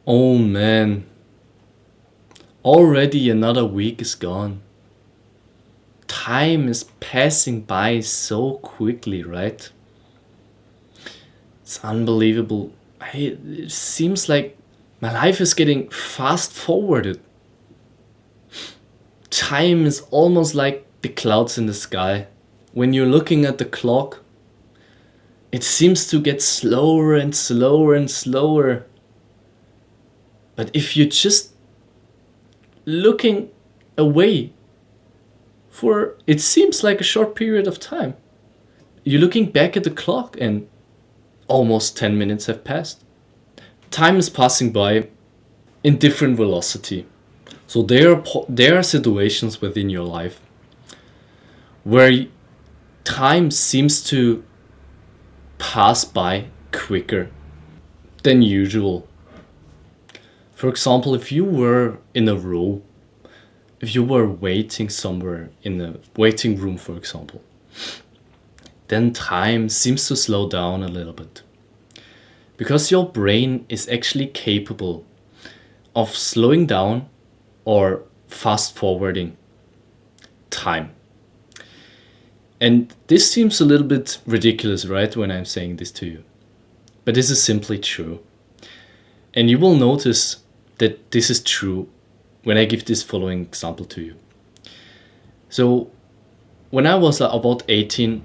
Oh man, already another week is gone. Time is passing by so quickly, right? It's unbelievable. It seems like my life is getting fast forwarded. Time is almost like the clouds in the sky. When you're looking at the clock, it seems to get slower and slower and slower. But if you're just looking away for it seems like a short period of time, you're looking back at the clock and almost 10 minutes have passed. Time is passing by in different velocity. So there are situations within your life where time seems to pass by quicker than usual. For example, if you were in a row, if you were waiting somewhere in a waiting room, for example, then time seems to slow down a little bit. Because your brain is actually capable of slowing down or fast forwarding time. And this seems a little bit ridiculous, right, when I'm saying this to you. But this is simply true. And you will notice that this is true when I give this following example to you. So, when I was about 17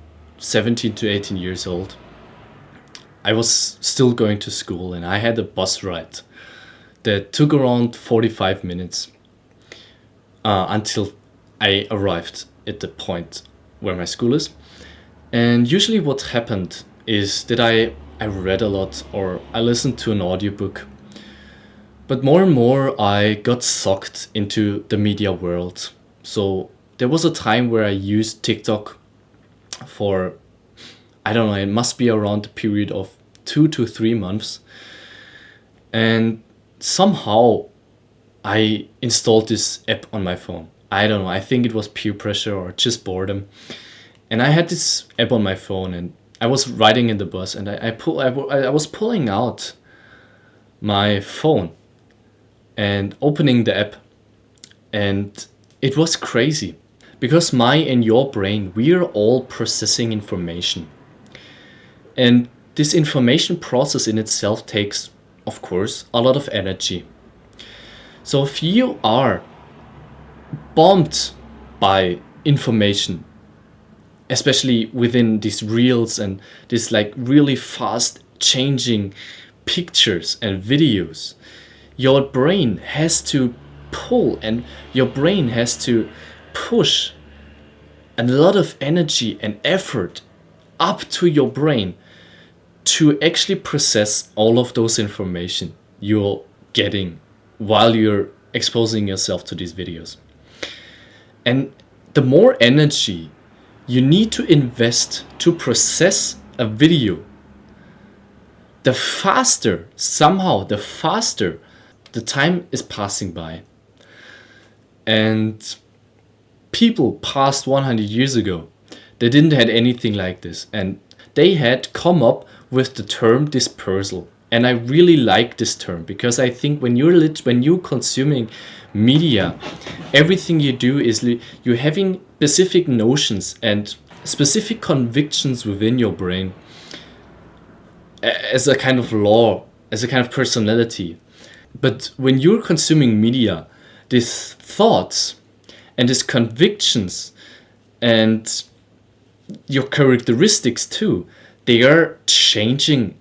to 18 years old, I was still going to school and I had a bus ride that took around 45 minutes until I arrived at the point where my school is. And usually, what happened is that I read a lot or I listened to an audiobook. But more and more, I got sucked into the media world. So, there was a time where I used TikTok for, I don't know, it must be around the period of 2 to 3 months. And somehow I installed this app on my phone. I don't know, I think it was peer pressure or just boredom. And I had this app on my phone and I was riding in the bus and I was pulling out my phone and opening the app. And it was crazy because my and your brain, we are all processing information. And this information process in itself takes, of course, a lot of energy. So if you are bombed by information, especially within these reels and this like really fast changing pictures and videos, your brain has to pull and your brain has to push a lot of energy and effort up to your brain to actually process all of those information you're getting while you're exposing yourself to these videos. And the more energy you need to invest to process a video, the faster, somehow, the faster the time is passing by. And people past 100 years ago, they didn't had anything like this. And they had come up with the term dispersal. And I really like this term because I think when you're consuming media, everything you do is you're having specific notions and specific convictions within your brain as a kind of law, as a kind of personality. But when you're consuming media, these thoughts and these convictions and your characteristics too, they are changing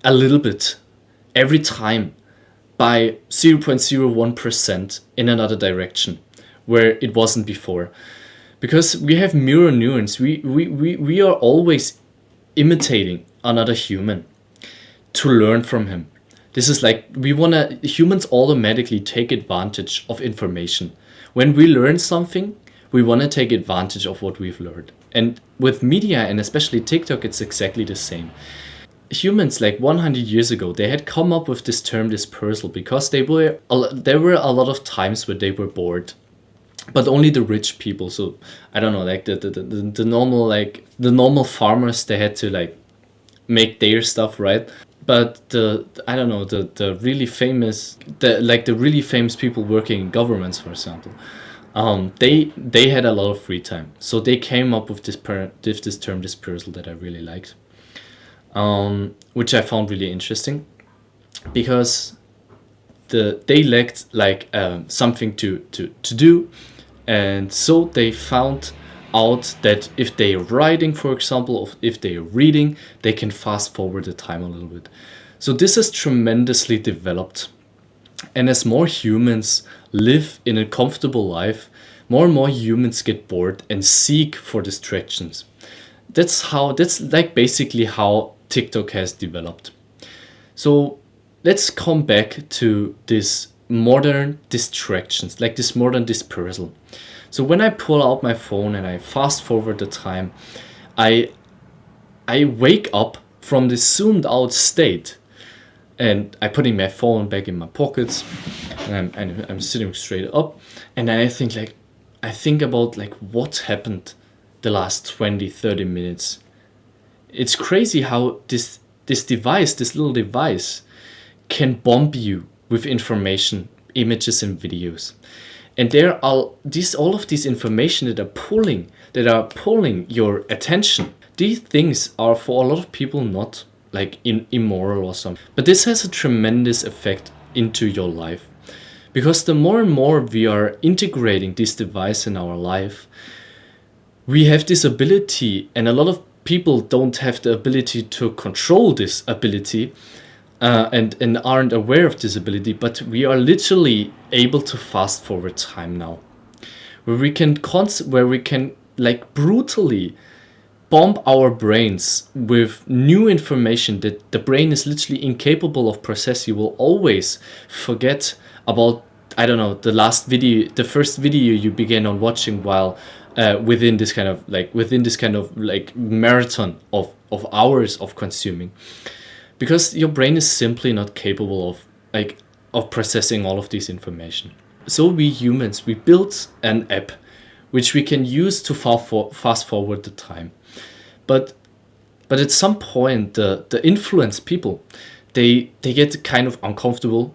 a little bit every time by 0.01% in another direction where it wasn't before. Because we have mirror neurons, we are always imitating another human to learn from him. This is like humans automatically take advantage of information. When we learn something, we want to take advantage of what we've learned. And with media and especially TikTok, it's exactly the same. Humans like 100 years ago, they had come up with this term dispersal because there were a lot of times where they were bored, but only the rich people. So I don't know, like the normal farmers, they had to like make their stuff, right? but the I don't know, the really famous, the really famous people working in governments, for example, they had a lot of free time, so they came up with this term dispersal that I really liked, which I found really interesting, because they lacked like something to do, and so they found out that if they're writing, for example, or if they're reading, they can fast forward the time a little bit. So this has tremendously developed, and as more humans live in a comfortable life, more and more humans get bored and seek for distractions. That's like basically how TikTok has developed. So let's come back to this modern distractions, like this modern dispersal. So when I pull out my phone and I fast forward the time, I I wake up from this zoomed out state, and I putting my phone back in my pockets, and I'm sitting straight up, and then I think about like what happened the last 20-30 minutes. It's crazy how this little device can bomb you with information, images and videos. And there are these all of these information that are pulling your attention. These things are for a lot of people not like immoral or something. But this has a tremendous effect into your life. Because the more and more we are integrating this device in our life, we have this ability, and a lot of people don't have the ability to control this ability, and aren't aware of this ability, but we are literally able to fast forward time now, where we can like brutally bomb our brains with new information that the brain is literally incapable of processing. You will always forget about, I don't know, the first video you began on watching while within this kind of like marathon of hours of consuming, because your brain is simply not capable of processing all of this information. So we humans, we built an app which we can use to fast forward the time. But at some point, the influenced people, they get kind of uncomfortable,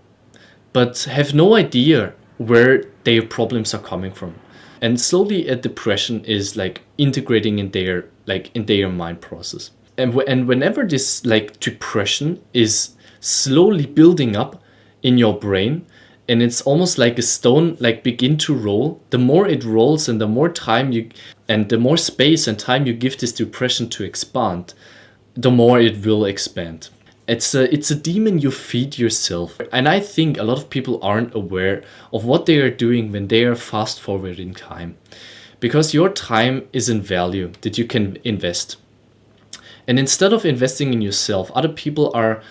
but have no idea where their problems are coming from, and slowly a depression is like integrating in their mind process. And whenever this like depression is slowly building up in your brain, and it's almost like a stone like begin to roll, the more it rolls and the more time you and the more space and time you give this depression to expand, the more it will expand. It's a demon you feed yourself. And I think a lot of people aren't aware of what they are doing when they are fast forwarding time, because your time is in value that you can invest. And instead of investing in yourself, other people are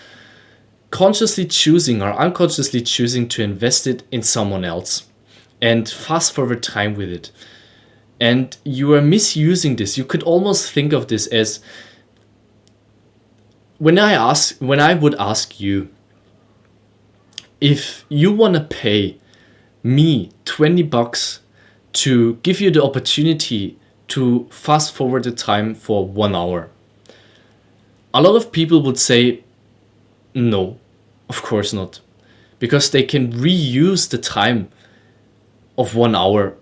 consciously choosing or unconsciously choosing to invest it in someone else and fast forward time with it. And you are misusing this. You could almost think of this as when I would ask you if you want to pay me $20 to give you the opportunity to fast forward the time for 1 hour. A lot of people would say, no, of course not. Because they can reuse the time of 1 hour,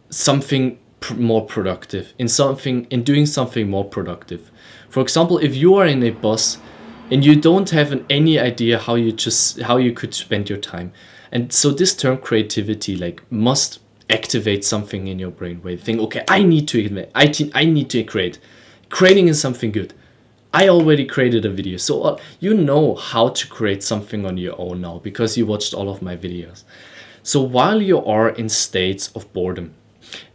something more productive, in doing something more productive. For example, if you are in a bus and you don't have any idea how you could spend your time. And so this term creativity like must activate something in your brain where you think, okay, I need to create. Creating is something good. I already created a video, so you know how to create something on your own now because you watched all of my videos. So while you are in states of boredom,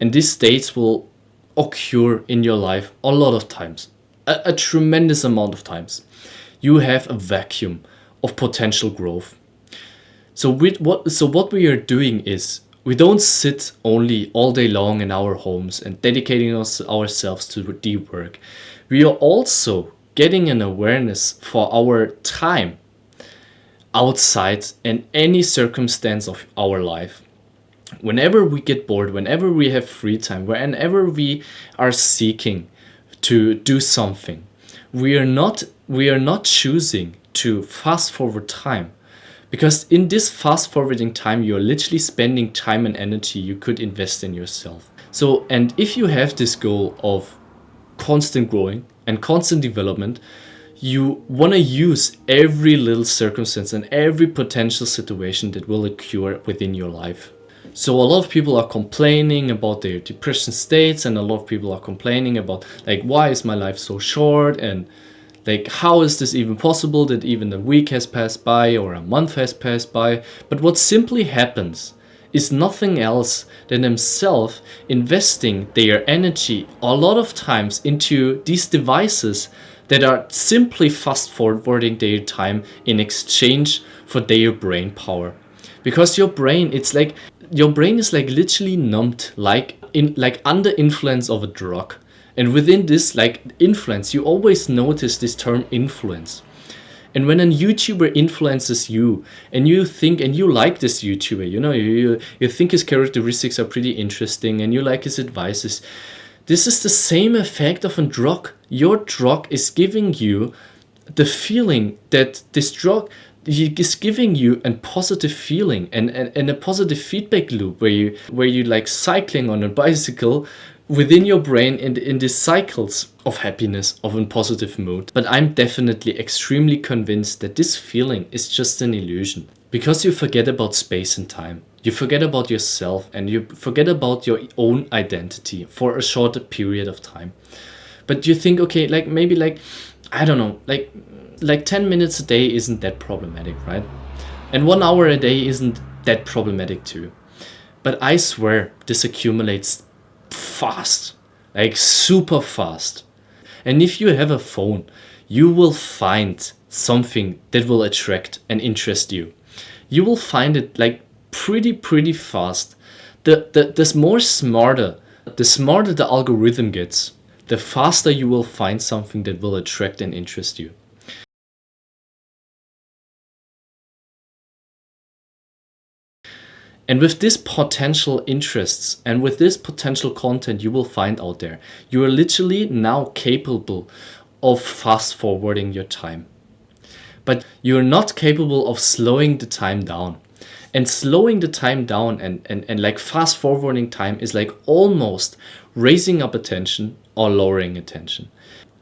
and these states will occur in your life a lot of times, a tremendous amount of times, you have a vacuum of potential growth. So what we are doing is we don't sit only all day long in our homes and dedicating ourselves to the work. We are also getting an awareness for our time outside in any circumstance of our life. Whenever we get bored, whenever we have free time, whenever we are seeking to do something, we are not choosing to fast forward time. Because in this fast forwarding time, you're literally spending time and energy you could invest in yourself. So, and if you have this goal of constant growing and constant development, you want to use every little circumstance and every potential situation that will occur within your life. So a lot of people are complaining about their depression states, and a lot of people are complaining about like, why is my life so short, and like, how is this even possible that even a week has passed by or a month has passed by? But what simply happens is nothing else than themselves investing their energy a lot of times into these devices that are simply fast forwarding their time in exchange for their brain power. Because your brain is like literally numbed, like under influence of a drug. And within this like influence, you always notice this term influence. And when a YouTuber influences you, and you think and you like this YouTuber, you think his characteristics are pretty interesting and you like his advices, this is the same effect of a drug. Your drug is giving you the feeling that this drug is giving you a positive feeling and a positive feedback loop where you like cycling on a bicycle within your brain in these cycles of happiness, of a positive mood. But I'm definitely extremely convinced that this feeling is just an illusion, because you forget about space and time. You forget about yourself and you forget about your own identity for a shorter period of time. But you think, okay, like maybe like, I don't know, like 10 minutes a day isn't that problematic, right? And 1 hour a day isn't that problematic too. But I swear this accumulates fast, like super fast. And if you have a phone, you will find something that will attract and interest you. You will find it like pretty fast. The smarter the algorithm gets, the faster you will find something that will attract and interest you. And with this potential interests and with this potential content you will find out there, you are literally now capable of fast forwarding your time. But you're not capable of slowing the time down. And slowing the time down and like fast forwarding time is like almost raising up attention or lowering attention.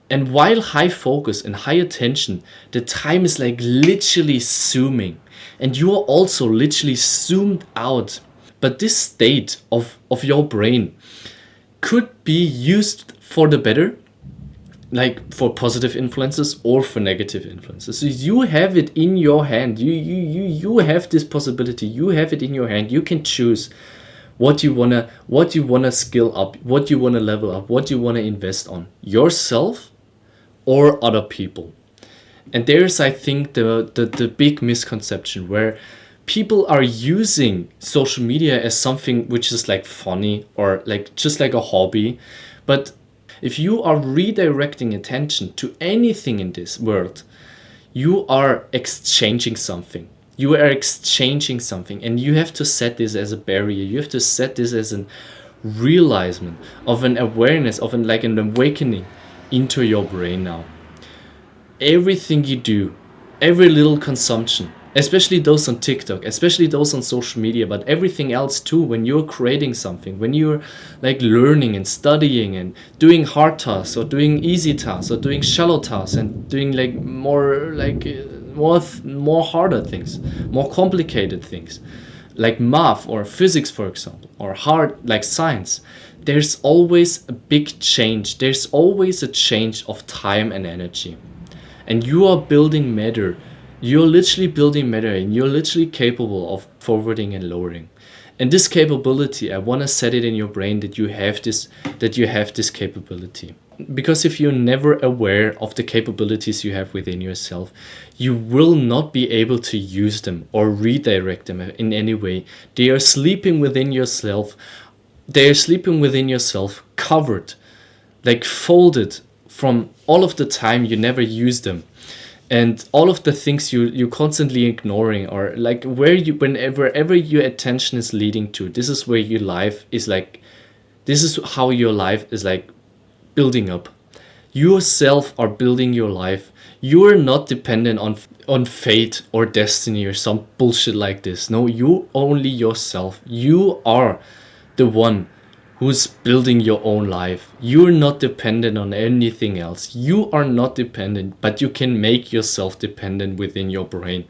And while high focus and high attention, the time is like literally zooming. And you are also literally zoomed out. But this state of your brain could be used for the better, like for positive influences or for negative influences. So you have it in your hand. You have this possibility. You have it in your hand. You can choose what you wanna skill up, what you wanna level up, what you wanna invest on, yourself or other people. And there's, I think, the big misconception where people are using social media as something which is like funny or like just like a hobby. But if you are redirecting attention to anything in this world, you are exchanging something. You are exchanging something, and you have to set this as a barrier. You have to set this as an realization of an awareness, of an awakening into your brain now. Everything you do, every little consumption, especially those on TikTok, especially those on social media, but everything else too, when you're creating something, when you're like learning and studying and doing hard tasks or doing easy tasks or doing shallow tasks and doing like more harder things, more complicated things, like math or physics, for example, or hard like science, there's always a big change. There's always a change of time and energy. And you are building matter. You're literally building matter, and you're literally capable of forwarding and lowering. And this capability, I want to set it in your brain that you have this capability. Because if you're never aware of the capabilities you have within yourself, you will not be able to use them or redirect them in any way. They are sleeping within yourself. They are sleeping within yourself, covered, like folded from all of the time you never use them. And all of the things you're constantly ignoring, or like wherever your attention is leading to, this is where your life is like, this is how your life is like building up. Yourself are building your life. You're not dependent on fate or destiny or some bullshit like this. No, you only yourself. You are the one who's building your own life. You're not dependent on anything else. You are not dependent, but you can make yourself dependent within your brain.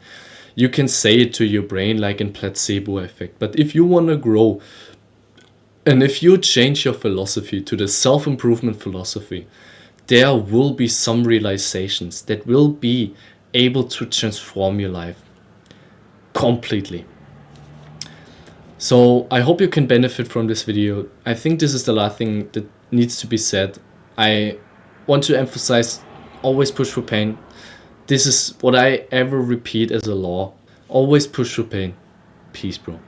You can say it to your brain like in placebo effect. But if you want to grow, and if you change your philosophy to the self-improvement philosophy, there will be some realizations that will be able to transform your life completely. So I hope you can benefit from this video. I think this is the last thing that needs to be said. I want to emphasize, always push for pain. This is what I ever repeat as a law. Always push for pain. Peace, bro.